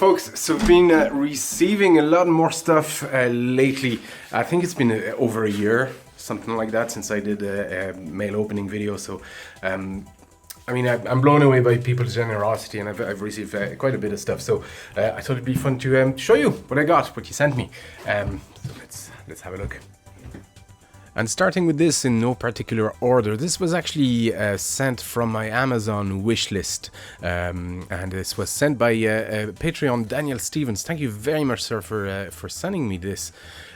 folks, so I've been receiving a lot more stuff lately. I think it's been over a year, something like that, since I did a mail opening video. So, I mean, I'm blown away by people's generosity, and I've received quite a bit of stuff. So I thought it'd be fun to show you what I got, what you sent me. So let's have a look. And starting with this in no particular order, this was actually sent from my Amazon wish list, and this was sent by Patreon Daniel Stevens. Thank you very much, sir, for sending me this.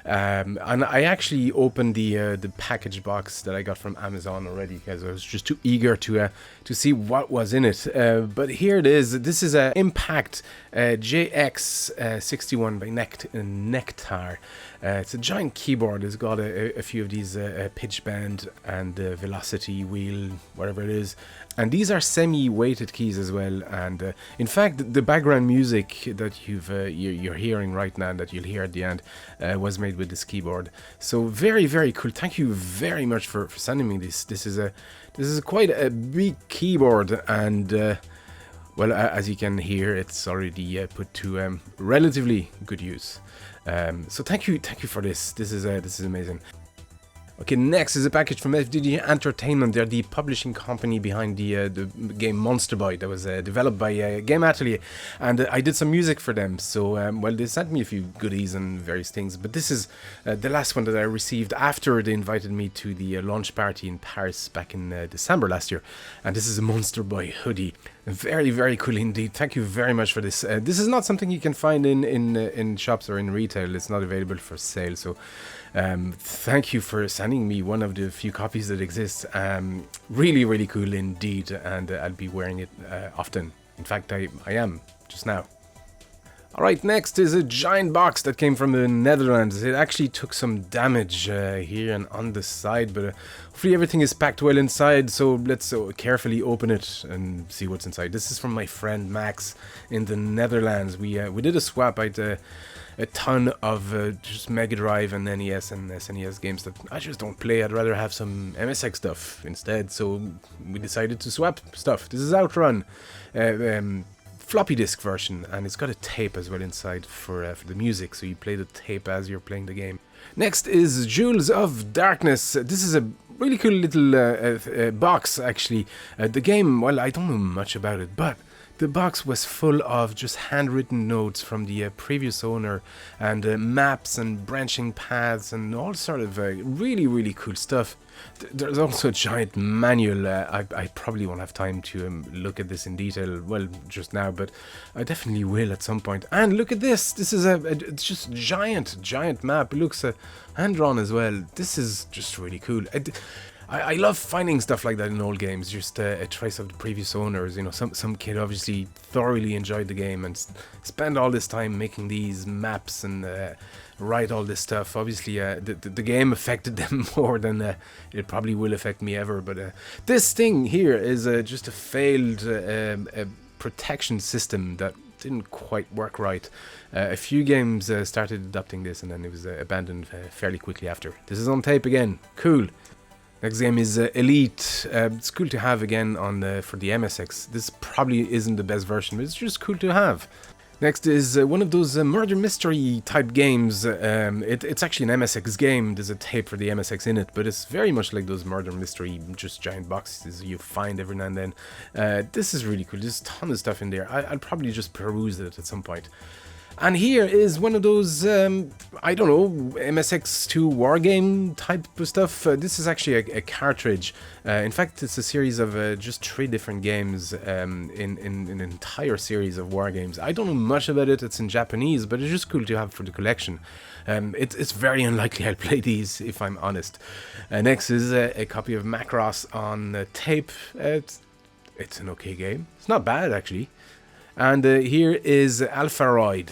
And I actually opened the package box that I got from Amazon already because I was just too eager to see what was in it. But here it is. This is a Impact JX61 by Nectar. It's a giant keyboard. It's got a few of these pitch bend and velocity wheel, whatever it is. And these are semi-weighted keys as well. And in fact, the background music that you're hearing right now, that you'll hear at the end, was made with this keyboard. So very, very cool. Thank you very much for sending me this. This is quite a big keyboard, and well, as you can hear, it's already put to relatively good use. So thank you for this. This is amazing. Okay, next is a package from FDD Entertainment. They're the publishing company behind the game Monster Boy that was developed by Game Atelier, and I did some music for them. So, well, they sent me a few goodies and various things, but this is the last one that I received after they invited me to the launch party in Paris back in December last year, and this is a Monster Boy hoodie. Very, very cool indeed. Thank you very much for this. This is not something you can find in shops or in retail. It's not available for sale, so thank you for sending me one of the few copies that exist. Really, really cool indeed, and I'll be wearing it often. In fact, I am just now. Alright, next is a giant box that came from the Netherlands. It actually took some damage here and on the side, but hopefully everything is packed well inside, so let's carefully open it and see what's inside. This is from my friend Max in the Netherlands. We did a swap. I had a ton of just Mega Drive and NES and SNES games that I just don't play. I'd rather have some MSX stuff instead, so we decided to swap stuff. This is Outrun. Floppy disk version, and it's got a tape as well inside for the music, so you play the tape as you're playing the game. Next is Jewels of Darkness. This is a really cool little box, actually. The game, well, I don't know much about it, but the box was full of just handwritten notes from the previous owner, and maps and branching paths and all sort of really, really cool stuff. There's also a giant manual. I probably won't have time to look at this in detail, well, just now, but I definitely will at some point. And look at this. This is it's just giant map. It looks hand-drawn as well. This is just really cool. I love finding stuff like that in old games, just a trace of the previous owners. You know, some kid obviously thoroughly enjoyed the game and spent all this time making these maps and write all this stuff. Obviously, the game affected them more than it probably will affect me ever. But this thing here is just a failed protection system that didn't quite work right. A few games started adopting this, and then it was abandoned fairly quickly after. This is on tape again. Cool. Next game is Elite. It's cool to have again for the MSX. This probably isn't the best version, but it's just cool to have. Next is one of those murder mystery type games. It's actually an MSX game. There's a tape for the MSX in it, but it's very much like those murder mystery, just giant boxes you find every now and then. This is really cool. There's a ton of stuff in there. I'll probably just peruse it at some point. And here is one of those, I don't know, MSX2 wargame type of stuff. This is actually a cartridge. In fact, it's a series of just 3 different games in an entire series of wargames. I don't know much about it. It's in Japanese, but it's just cool to have for the collection. It's very unlikely I'll play these, if I'm honest. Next is a copy of Macross on tape. It's an okay game. It's not bad, actually. And here is Alpharoid.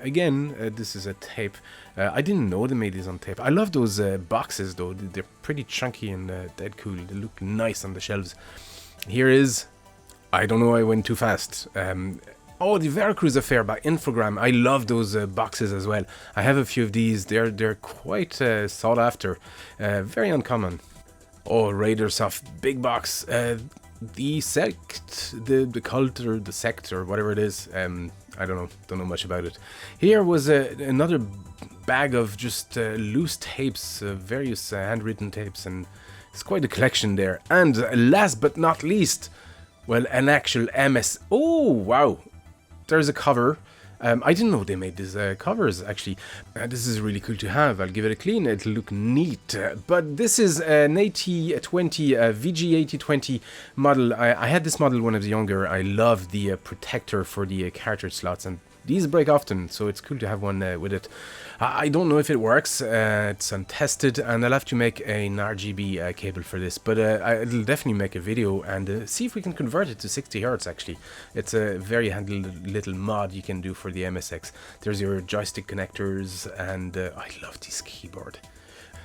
Again, this is a tape. I didn't know they made these on tape. I love those boxes, though. They're pretty chunky and dead cool. They look nice on the shelves. Here is... I don't know, I went too fast. Oh, the Veracruz Affair by Infogram. I love those boxes as well. I have a few of these. They're quite sought after. Very uncommon. Oh, Raiders of Big Box. The sect, the cult or the sect or whatever it is, I don't know much about it. Here was another bag of just loose tapes, various handwritten tapes, and it's quite a collection there. And last but not least, well, an actual MS. Oh wow, there's a cover. I didn't know they made these covers, actually. This is really cool to have. I'll give it a clean. It'll look neat. But this is an 8020, VG8020 model. I had this model when I was younger. I loved the protector for the cartridge slots, and these break often, so it's cool to have one with it. I don't know if it works. It's untested, and I'll have to make an RGB cable for this, but I'll definitely make a video and see if we can convert it to 60 Hz. Actually, it's a very handy little mod you can do for the MSX. There's your joystick connectors, and I love this keyboard.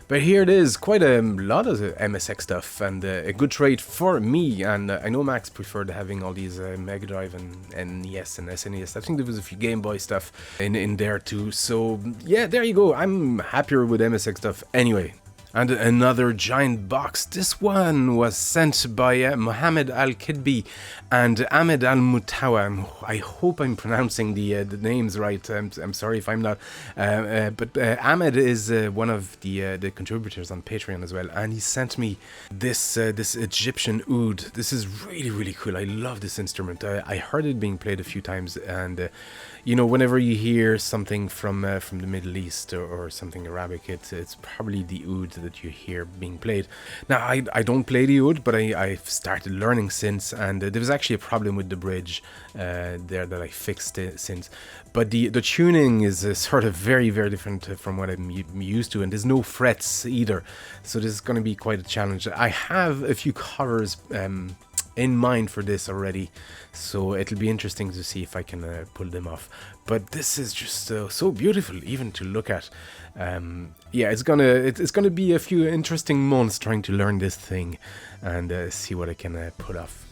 But here it is, quite a lot of MSX stuff, and a good trade for me. And I know Max preferred having all these Mega Drive and NES and SNES. I think there was a few Game Boy stuff in there too. So yeah, there you go. I'm happier with MSX stuff anyway. And another giant box. This one was sent by Mohammed Al-Kidbi and Ahmed Al-Mutawa. I hope I'm pronouncing the names right. I'm sorry if I'm not. But Ahmed is one of the contributors on Patreon as well. And he sent me this Egyptian oud. This is really, really cool. I love this instrument. I heard it being played a few times. And, you know, whenever you hear something from the Middle East or something Arabic, it's probably the oud that you hear being played. Now, I don't play the oud, but I've started learning since, and there was actually a problem with the bridge there that I fixed since. But the tuning is sort of very, very different from what I'm used to, and there's no frets either, so this is going to be quite a challenge. I have a few covers in mind for this already, so it'll be interesting to see if I can pull them off. But this is just so beautiful even to look at. Yeah, it's gonna be a few interesting months trying to learn this thing and see what I can pull off.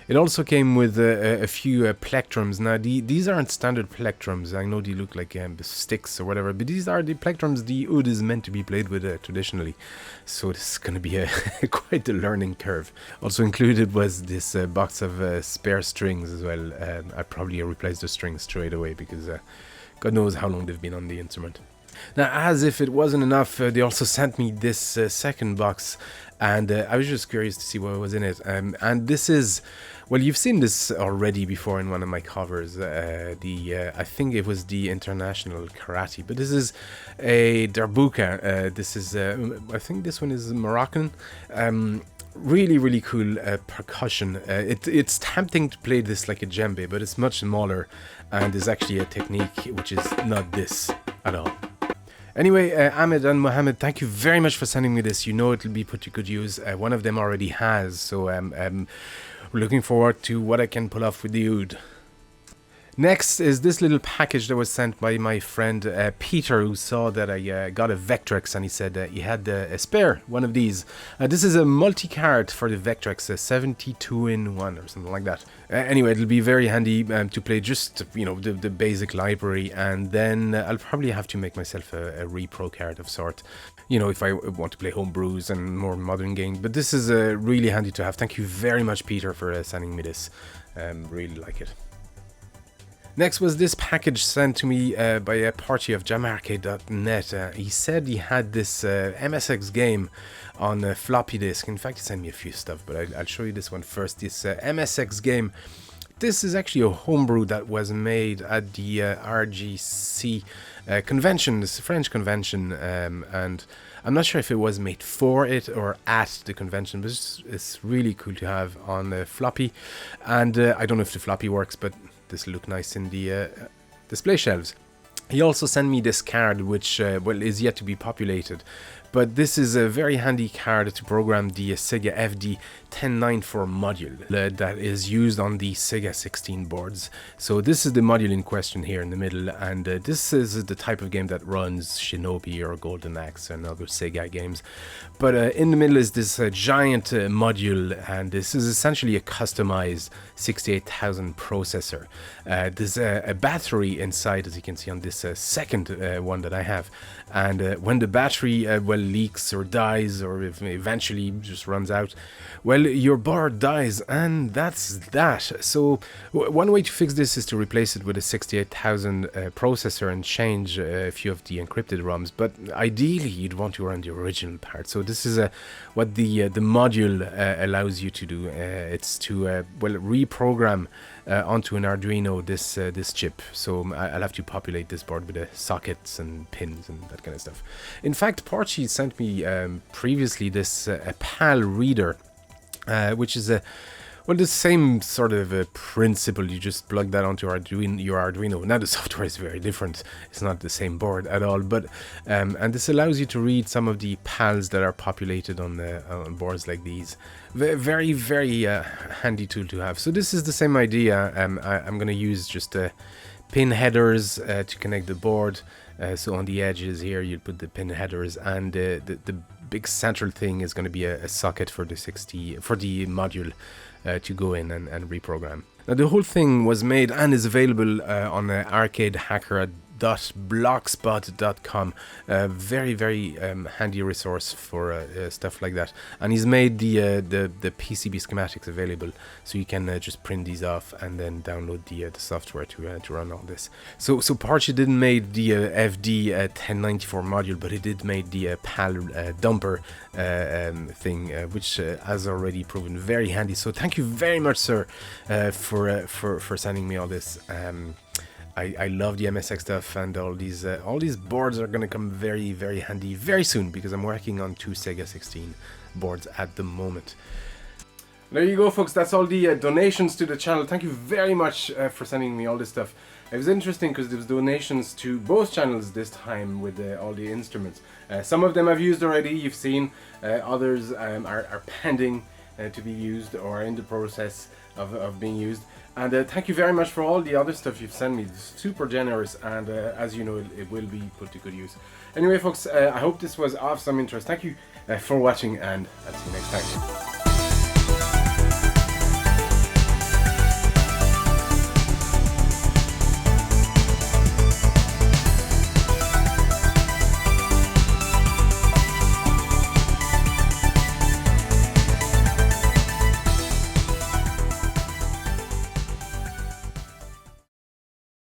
It also came with a few plectrums. Now, these aren't standard plectrums. I know they look like sticks or whatever, but these are the plectrums the oud is meant to be played with traditionally. So this is going to be quite a learning curve. Also included was this box of spare strings as well. I probably replaced the strings straight away because God knows how long they've been on the instrument. Now, as if it wasn't enough, they also sent me this second box, and I was just curious to see what was in it. And this is, well, you've seen this already before in one of my covers. I think it was the International Karate, but this is a darbuka. This is, I think this one is Moroccan. Really, really cool percussion. It's tempting to play this like a djembe, but it's much smaller, and there's actually a technique which is not this at all. Anyway, Ahmed and Mohammed, thank you very much for sending me this. You know it'll be put to good use. One of them already has, so we're looking forward to what I can pull off with the oud. Next is this little package that was sent by my friend Peter, who saw that I got a Vectrex, and he said he had a spare one of these. This is a multi-card for the Vectrex, a 72-in-1 or something like that. Anyway, it'll be very handy to play just, you know, the basic library, and then I'll probably have to make myself a repro card of sort, you know, if I want to play homebrews and more modern games. But this is really handy to have. Thank you very much, Peter, for sending me this. Really like it. Next was this package sent to me by a party of jamarcade.net. He said he had this MSX game on a floppy disk. In fact, he sent me a few stuff, but I'll show you this one first. This MSX game. This is actually a homebrew that was made at the RGC convention, this French convention, and I'm not sure if it was made for it or at the convention, but it's really cool to have on the floppy. And I don't know if the floppy works, but this will look nice in the display shelves. He also sent me this card, which well, is yet to be populated, but this is a very handy card to program the Sega FD1094 module that is used on the Sega 16 boards. So this is the module in question here in the middle, and this is the type of game that runs Shinobi or Golden Axe and other Sega games. But in the middle is this giant module, and this is essentially a customized 68,000 processor. There's a battery inside, as you can see on this second one that I have, and when the battery, well, leaks or dies, or if eventually just runs out, well, your board dies, and that's that. So one way to fix this is to replace it with a 68000 processor and change a few of the encrypted ROMs, but ideally you'd want to run the original part. So this is what the module allows you to do. It's to reprogram onto an Arduino this chip. So I'll have to populate this board with the sockets and pins and that kind of stuff. In fact, Porchy sent me previously this a PAL reader, which is the same sort of principle. You just plug that onto your Arduino. Now the software is very different. It's not the same board at all, but and this allows you to read some of the PALs that are populated on on boards like these. Very, very handy tool to have. So this is the same idea. I'm going to use just pin headers to connect the board. So on the edges here, you'll put the pin headers, and the big central thing is going to be a socket for the module to go in and reprogram. Now the whole thing was made and is available on arcadehacker.blogspot.com. Very, very handy resource for stuff like that. And he's made the PCB schematics available, so you can just print these off and then download the software to run all this. So Porchy didn't make the FD 1094 module, but he did make the PAL dumper thing, which has already proven very handy. So thank you very much, sir, for sending me all this. I love the MSX stuff, and all these boards are going to come very, very handy very soon, because I'm working on 2 Sega 16 boards at the moment. There you go, folks. That's all the donations to the channel. Thank you very much for sending me all this stuff. It was interesting because there was donations to both channels this time with all the instruments. Some of them I've used already, you've seen. Others are pending to be used or are in the process of being used. And thank you very much for all the other stuff you've sent me. It's super generous, and as you know, it will be put to good use. Anyway, folks, I hope this was of some interest. Thank you for watching, and I'll see you next time.